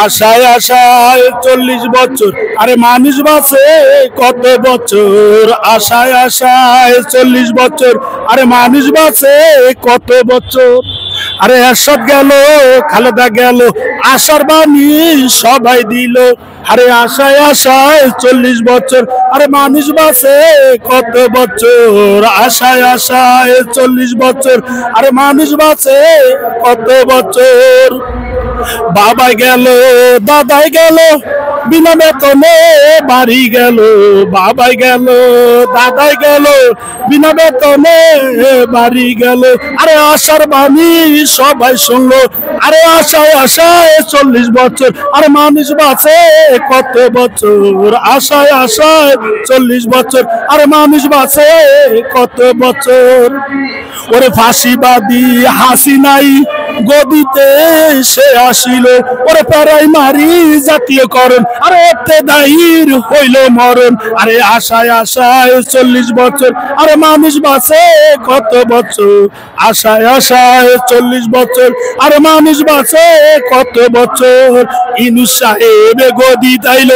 আশায় আশায় 40 বছর, আরে মানুষ বাঁচে কত বছর। আশায় আশায় 40 বছর, আরে মানুষ বাঁচে কত বছর। আরে এরশাদ গেল, খালেদা গেল, আশার বাণী সবাই দিল। আরে আশায় আশায় 40 বছর, আরে মানুষ বাঁচে কত বছর। আশায় আশায় 40 বছর, আরে মানুষ বাঁচে কত বছর। বাবাই গেল, দাদাই গেল, বিনা বেতনে বাড়ি গেল। বাবাই গেল, দাদাই গেল, বিনা বেতনে বাড়ি গেল। আরে আশার বাণী সবাই শুনলো। আরে আশায় আশায় 40 বছর, আরে মানুষ বাঁচে কত বছর। আশায় আশায় 40 বছর, আরে মানুষ বাঁচে কত বছর। ওরে ফাঁসিবাদী হাসিনাই গদিতে সে আসিল। ওরে প্রাইমারি জাতীয়করণ, আরে দায়ীর হইল মরণ। আরে আশায় আশায় 40 বছর, আরে মানুষ বাঁচে কত বছর। আশায় আশায় 40 বছর, আরে মানুষ বাঁচে কত বছর। ইনুস সাহেব গদি তাইল,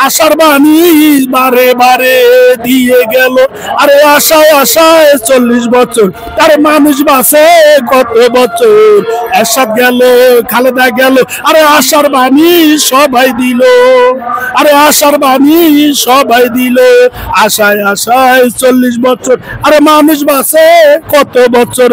আশার বাণী বারে বারে দিয়ে গেল। আরে আশায় আশায় 40 বছর, আরে মানুষ বাঁচে কত বছর। এরশাদ গেল, খালেদা গেল, আরে আশার বাণী সবাই দিল। আরে আশার বাণী সবাই দিল। আশায় আশায় 40 বছর, আরে মানুষ বাঁচে কত বছর।